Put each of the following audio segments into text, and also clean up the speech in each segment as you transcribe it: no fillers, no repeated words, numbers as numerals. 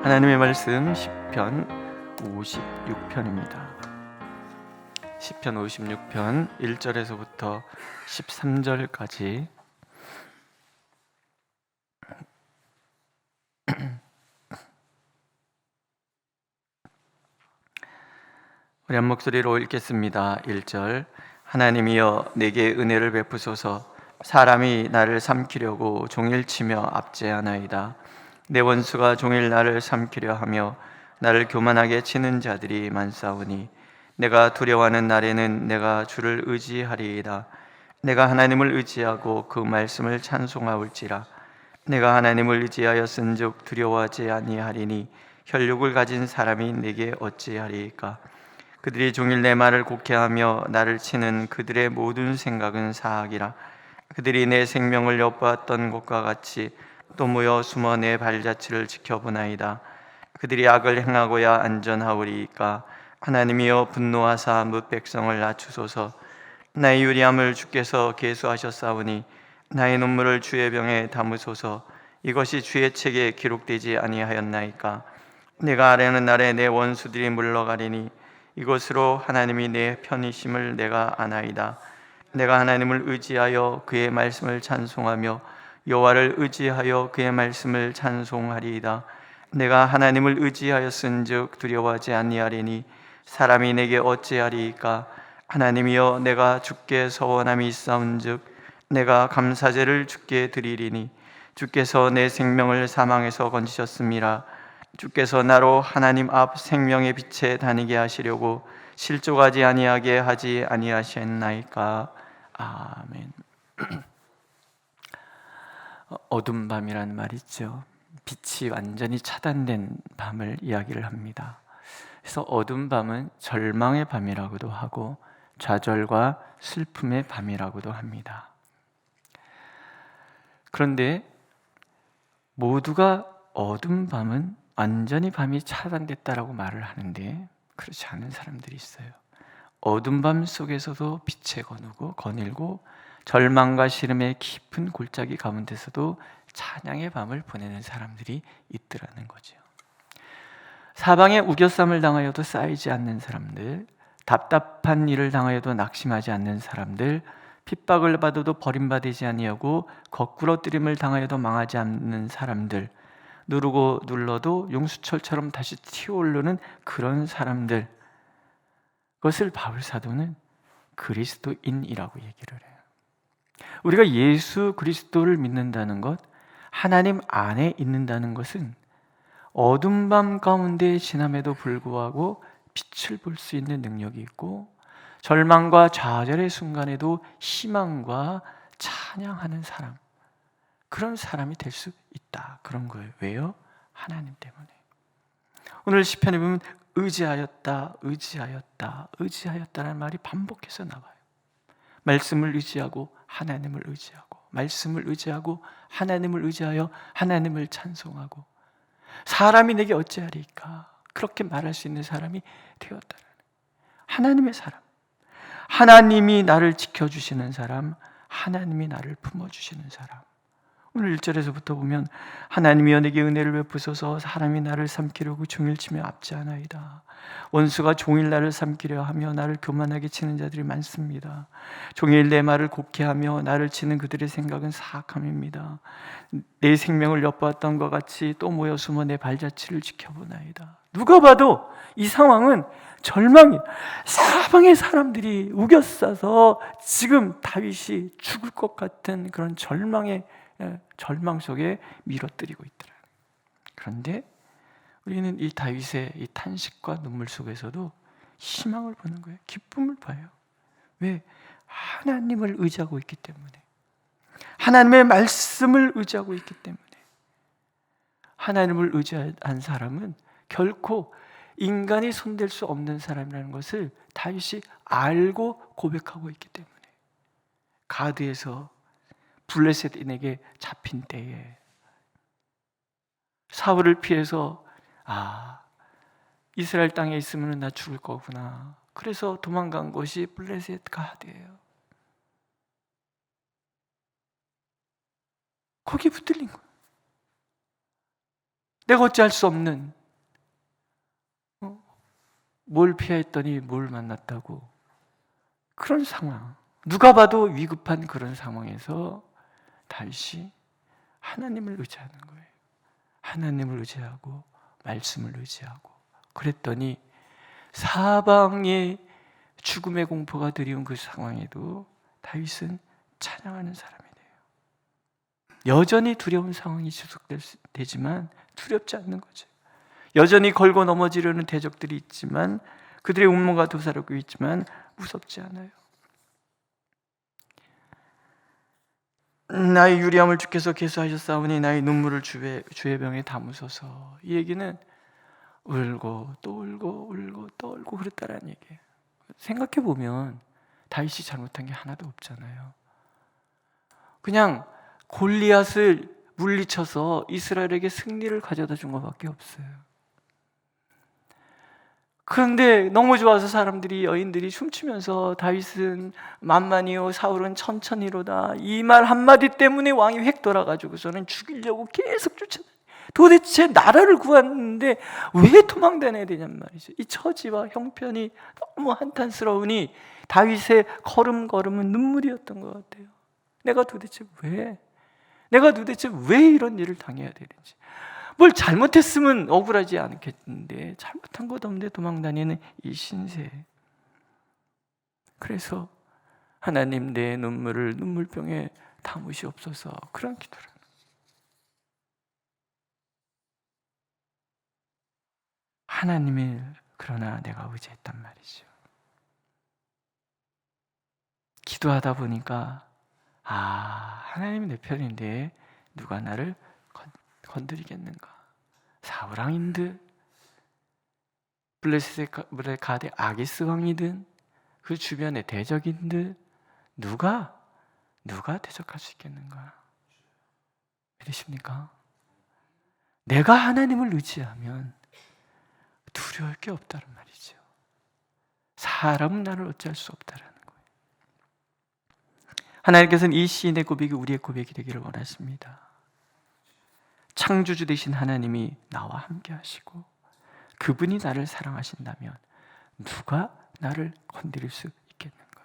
하나님의 말씀 시편 56편입니다. 시편 56편 1절에서부터 13절까지 우리 한 목소리로 읽겠습니다. 1절 하나님이여 내게 은혜를 베푸소서. 사람이 나를 삼키려고 종일치며 압제하나이다. 내 원수가 종일 나를 삼키려 하며 나를 교만하게 치는 자들이 많사오니 내가 두려워하는 날에는 내가 주를 의지하리이다. 내가 하나님을 의지하고 그 말씀을 찬송하올지라. 내가 하나님을 의지하였은즉 두려워하지 아니하리니 혈육을 가진 사람이 내게 어찌하리이까. 그들이 종일 내 말을 곡해하며 나를 치는 그들의 모든 생각은 사악이라. 그들이 내 생명을 엿보았던 것과 같이 또 모여 숨어 내 발자취를 지켜보나이다. 그들이 악을 행하고야 안전하오리이까. 하나님이여 분노하사 뭇 백성을 낮추소서. 나의 유리함을 주께서 계수하셨사오니 나의 눈물을 주의 병에 담으소서. 이것이 주의 책에 기록되지 아니하였나이까. 내가 아뢰는 날에 내 원수들이 물러가리니 이것으로 하나님이 내 편이심을 내가 아나이다. 내가 하나님을 의지하여 그의 말씀을 찬송하며 여호와를 의지하여 그의 말씀을 찬송하리이다. 내가 하나님을 의지하였은즉 두려워하지 아니하리니 사람이 내게 어찌하리이까. 하나님이여 내가 주께 서원함이 있사온즉 내가 감사제를 주께 드리리니 주께서 내 생명을 사망에서 건지셨음이라. 주께서 나로 하나님 앞 생명의 빛에 다니게 하시려고 실족하지 아니하게 하지 아니하셨나이까. 아멘. 어둠 밤이란 말 있죠. 빛이 완전히 차단된 밤을 이야기를 합니다. 그래서 어둠 밤은 절망의 밤이라고도 하고 좌절과 슬픔의 밤이라고도 합니다. 그런데 모두가 어둠 밤은 완전히 밤이 차단됐다라고 말을 하는데 그렇지 않은 사람들이 있어요. 어둠 밤 속에서도 빛에 거닐고 절망과 시름의 깊은 골짜기 가운데서도 찬양의 밤을 보내는 사람들이 있더라는 거죠. 사방에 우겨쌈을 당하여도 쌓이지 않는 사람들, 답답한 일을 당하여도 낙심하지 않는 사람들, 핍박을 받아도 버림받지 아니하고 거꾸로 뜨림을 당하여도 망하지 않는 사람들, 누르고 눌러도 용수철처럼 다시 튀어오르는 그런 사람들, 그것을 바울 사도는 그리스도인이라고 얘기를 해요. 우리가 예수 그리스도를 믿는다는 것, 하나님 안에 있는다는 것은 어둠 밤 가운데 지남에도 불구하고 빛을 볼 수 있는 능력이 있고 절망과 좌절의 순간에도 희망과 찬양하는 사람, 그런 사람이 될 수 있다. 그런 거예요. 왜요? 하나님 때문에. 오늘 시편에 보면 의지하였다라는 말이 반복해서 나와요. 말씀을 의지하고 하나님을 의지하고, 말씀을 의지하고 하나님을 의지하여 하나님을 찬송하고, 사람이 내게 어찌하리까, 그렇게 말할 수 있는 사람이 되었다는 하나님의 사람, 하나님이 나를 지켜주시는 사람, 하나님이 나를 품어주시는 사람. 오늘 1절에서부터 보면 하나님이여 내게 은혜를 베푸소서. 사람이 나를 삼키려고 종일치며 압제하나이다. 원수가 종일 나를 삼키려 하며 나를 교만하게 치는 자들이 많습니다. 종일 내 말을 곡해하며 나를 치는 그들의 생각은 사악함입니다. 내 생명을 엿보았던 것 같이 또 모여 숨어 내 발자취를 지켜보나이다. 누가 봐도 이 상황은 절망이에요. 사방의 사람들이 우겨싸서 지금 다윗이 죽을 것 같은 그런 절망 속에 밀어뜨리고 있더라. 그런데 우리는 이 다윗의 이 탄식과 눈물 속에서도 희망을 보는 거예요. 기쁨을 봐요. 왜? 하나님을 의지하고 있기 때문에, 하나님의 말씀을 의지하고 있기 때문에. 하나님을 의지한 사람은 결코 인간이 손댈 수 없는 사람이라는 것을 다윗이 알고 고백하고 있기 때문에, 가드에서 블레셋인에게 잡힌 때에 사울을 피해서 이스라엘 땅에 있으면 나 죽을 거구나, 그래서 도망간 곳이 블레셋 가드예요. 거기에 붙들린 거예요. 내가 어찌할 수 없는 뭘 피했더니 뭘 만났다고. 그런 상황, 누가 봐도 위급한 그런 상황에서 다윗이 하나님을 의지하는 거예요. 하나님을 의지하고 말씀을 의지하고, 그랬더니 사방에 죽음의 공포가 드리운 그 상황에도 다윗은 찬양하는 사람이 돼요. 여전히 두려운 상황이 지속되지만 두렵지 않는 거죠. 여전히 걸고 넘어지려는 대적들이 있지만, 그들의 음모가 도사리고 있지만 무섭지 않아요. 나의 유리함을 주께서 계수하셨사오니 나의 눈물을 주의 병에 담으소서. 이 얘기는 울고 또 울고 울고 또 울고 그랬다라는 얘기예요. 생각해보면 다윗이 잘못한 게 하나도 없잖아요. 그냥 골리앗을 물리쳐서 이스라엘에게 승리를 가져다 준 것밖에 없어요. 그런데 너무 좋아서 사람들이, 여인들이 춤추면서 다윗은 만만이요 사울은 천천히로다, 이 말 한마디 때문에 왕이 획 돌아가지고서는 죽이려고 계속 쫓아다녀요. 도대체 나라를 구하는데 왜 도망다녀야 되냔 말이죠. 이 처지와 형편이 너무 한탄스러우니 다윗의 걸음걸음은 눈물이었던 것 같아요. 내가 도대체 왜 이런 일을 당해야 되는지. 뭘 잘못했으면 억울하지 않겠는데 잘못한 것 없는데 도망다니는 이 신세. 그래서 하나님, 내 눈물을 눈물병에 담으시옵소서, 그런 기도를. 하나님을 그러나 내가 의지했단 말이죠. 기도하다 보니까 하나님이 내 편인데 누가 나를 건드리겠는가. 사울 왕이든 블레셋의 가대 아기스 왕이든 그 주변의 대적인들 누가 대적할 수 있겠는가. 믿으십니까? 내가 하나님을 의지하면 두려울 게 없다는 말이죠. 사람은 나를 어찌할 수 없다라는 거예요. 하나님께서는 이 시인의 고백이 우리의 고백이 되기를 원하십니다. 창조주 되신 하나님이 나와 함께 하시고 그분이 나를 사랑하신다면 누가 나를 건드릴 수 있겠는가.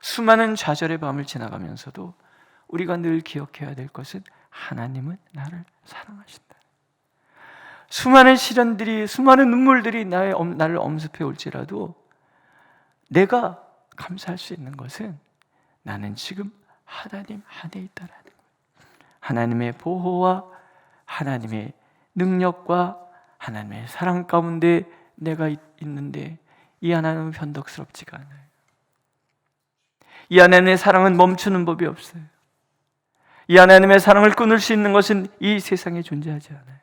수많은 좌절의 밤을 지나가면서도 우리가 늘 기억해야 될 것은 하나님은 나를 사랑하신다. 수많은 시련들이, 수많은 눈물들이 나를 엄습해 올지라도 내가 감사할 수 있는 것은 나는 지금 하나님 안에 있다라는 거예요. 하나님의 보호와 하나님의 능력과 하나님의 사랑 가운데 내가 있는데 이 하나님은 변덕스럽지가 않아요. 이 하나님의 사랑은 멈추는 법이 없어요. 이 하나님의 사랑을 끊을 수 있는 것은 이 세상에 존재하지 않아요.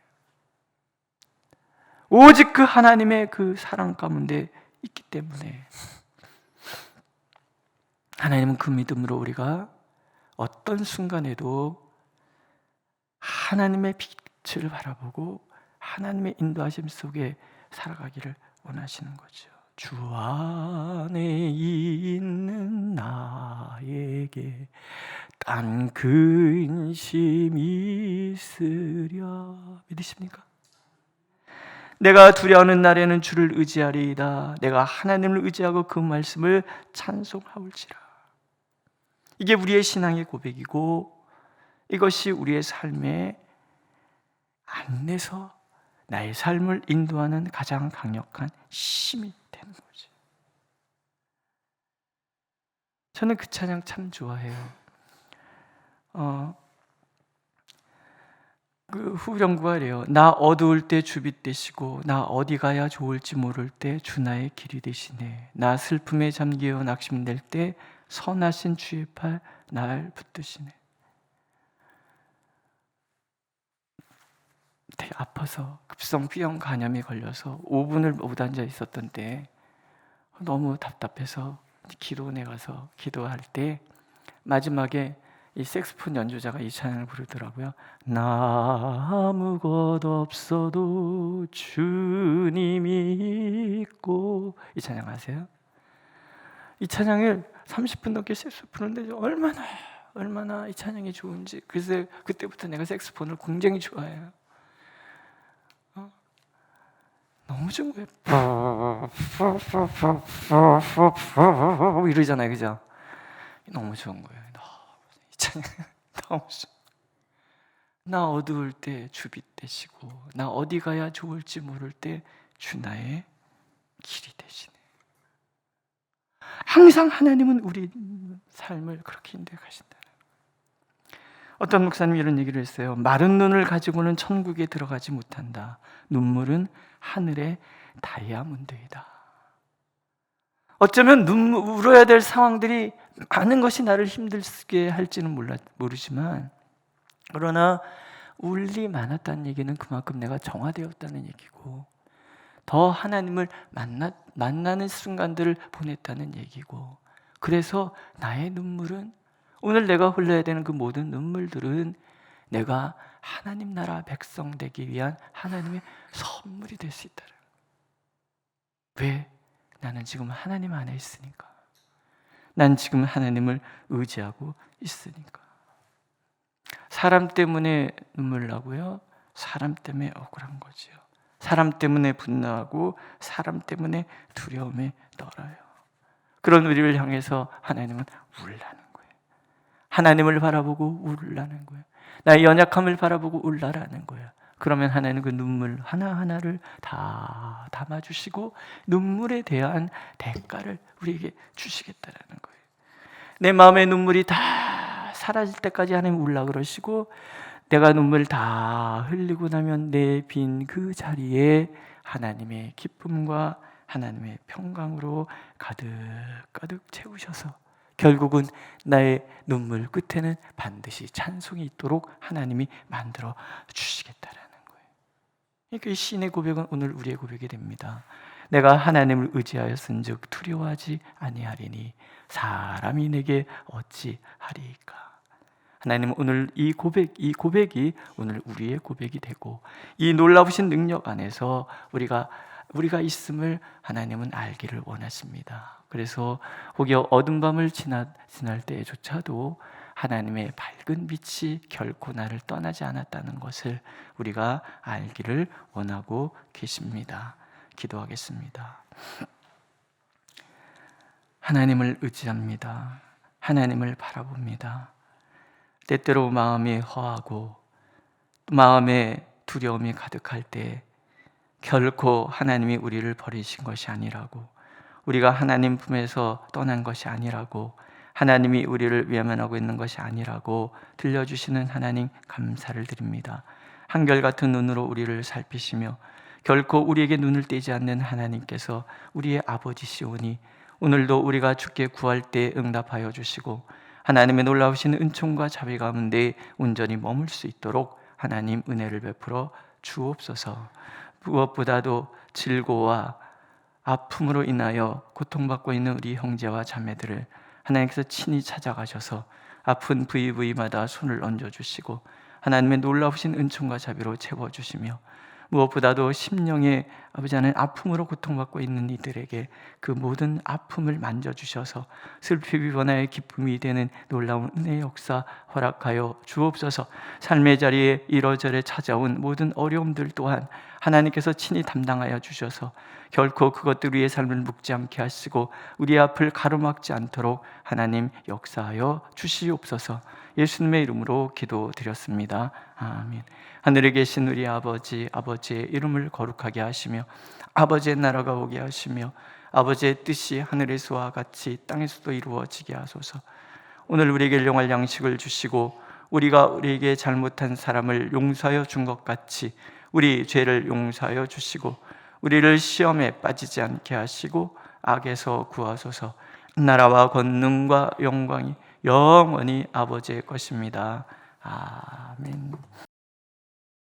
오직 그 하나님의 그 사랑 가운데 있기 때문에 하나님은 그 믿음으로 우리가 어떤 순간에도 하나님의 빛을 바라보고 하나님의 인도하심 속에 살아가기를 원하시는 거죠. 주 안에 있는 나에게 딴 근심이 있으랴. 믿으십니까? 내가 두려워하는 날에는 주를 의지하리이다. 내가 하나님을 의지하고 그 말씀을 찬송하올지라. 이게 우리의 신앙의 고백이고 이것이 우리의 삶의 안내서, 나의 삶을 인도하는 가장 강력한 힘이 되는 거죠. 저는 그 찬양 참 좋아해요. 그 후렴구가 이래요. 나 어두울 때 주빛 되시고 나 어디 가야 좋을지 모를 때 주 나의 길이 되시네. 나 슬픔에 잠기어 낙심될 때 선하신 주의 팔 날 붙드시네. 되게 아파서 급성 B형 간염이 걸려서 5분을 못 앉아 있었던 때 너무 답답해서 기도원에 가서 기도할 때 마지막에 이 색소폰 연주자가 이 찬양을 부르더라고요. 나 아무것 없어도 주님이 있고. 이 찬양 아세요? 이 찬양을 30분 넘게 색소폰 부르는데 얼마나 이 찬양이 좋은지. 그래서 그때부터 내가 색소폰을 굉장히 좋아해요. 너무 좋은 거예요. 이러잖아요, 그죠? 너무 좋은 거예요. 너무 좋은. 나 어두울 때 주빛 되시고, 나 어디 가야 좋을지 모를 때 주 나의 길이 되시네. 항상 하나님은 우리 삶을 그렇게 인도해 가신다. 어떤 목사님이 이런 얘기를 했어요. 마른 눈을 가지고는 천국에 들어가지 못한다. 눈물은 하늘의 다이아몬드이다. 어쩌면 울어야 될 상황들이 많은 것이 나를 힘들게 할지는 모르지만, 그러나 울리 많았다는 얘기는 그만큼 내가 정화되었다는 얘기고, 더 하나님을 만나는 순간들을 보냈다는 얘기고, 그래서 나의 눈물은, 오늘 내가 흘려야 되는 그 모든 눈물들은 내가 하나님 나라 백성 되기 위한 하나님의 선물이 될 수 있다. 왜? 나는 지금 하나님 안에 있으니까. 난 지금 하나님을 의지하고 있으니까. 사람 때문에 눈물 나고요, 사람 때문에 억울한 거지요. 사람 때문에 분노하고 사람 때문에 두려움에 떨어요. 그런 우리를 향해서 하나님은 울라는 거예요. 하나님을 바라보고 울라는 거예요. 나의 연약함을 바라보고 울라라는 거예요. 그러면 하나님은 그 눈물 하나하나를 다 담아주시고 눈물에 대한 대가를 우리에게 주시겠다라는 거예요. 내 마음의 눈물이 다 사라질 때까지 하나님 울라 그러시고, 내가 눈물 다 흘리고 나면 내 빈 그 자리에 하나님의 기쁨과 하나님의 평강으로 가득가득 채우셔서 결국은 나의 눈물 끝에는 반드시 찬송이 있도록 하나님이 만들어 주시겠다라는 거예요. 그러니까 이 시인의 고백은 오늘 우리의 고백이 됩니다. 내가 하나님을 의지하였은즉 두려워하지 아니하리니 사람이 내게 어찌하리이까. 하나님은 오늘 이 고백이 오늘 우리의 고백이 되고, 이 놀라우신 능력 안에서 우리가 있음을 하나님은 알기를 원하십니다. 그래서 혹여 어두운 밤을 지날 때조차도 하나님의 밝은 빛이 결코 나를 떠나지 않았다는 것을 우리가 알기를 원하고 계십니다. 기도하겠습니다. 하나님을 의지합니다. 하나님을 바라봅니다. 때때로 마음이 허하고 마음에 두려움이 가득할 때 결코 하나님이 우리를 버리신 것이 아니라고, 우리가 하나님 품에서 떠난 것이 아니라고, 하나님이 우리를 외면하고 있는 것이 아니라고 들려주시는 하나님 감사를 드립니다. 한결같은 눈으로 우리를 살피시며 결코 우리에게 눈을 떼지 않는 하나님께서 우리의 아버지시오니 오늘도 우리가 주께 구할 때 응답하여 주시고 하나님의 놀라우신 은총과 자비 가운데 온전히 머물 수 있도록 하나님 은혜를 베풀어 주옵소서. 무엇보다도 질고와 아픔으로 인하여 고통받고 있는 우리 형제와 자매들을 하나님께서 친히 찾아가셔서 아픈 부위부위마다 손을 얹어주시고 하나님의 놀라우신 은총과 자비로 채워주시며, 무엇보다도 심령의 아버지 하나님 아픔으로 고통받고 있는 이들에게 그 모든 아픔을 만져주셔서 슬픔이 변화의 기쁨이 되는 놀라운 은혜의 역사 허락하여 주옵소서. 삶의 자리에 이러저래 찾아온 모든 어려움들 또한 하나님께서 친히 담당하여 주셔서 결코 그것들 위해 삶을 묵지 않게 하시고 우리 앞을 가로막지 않도록 하나님 역사하여 주시옵소서. 예수님의 이름으로 기도드렸습니다. 아멘. 하늘에 계신 우리 아버지, 아버지의 이름을 거룩하게 하시며 아버지의 나라가 오게 하시며 아버지의 뜻이 하늘에서와 같이 땅에서도 이루어지게 하소서. 오늘 우리에게 일용할 양식을 주시고 우리가 우리에게 잘못한 사람을 용서하여 준 것 같이 우리 죄를 용서하여 주시고 우리를 시험에 빠지지 않게 하시고 악에서 구하소서. 나라와 권능과 영광이 영원히 아버지의 것입니다. 아멘.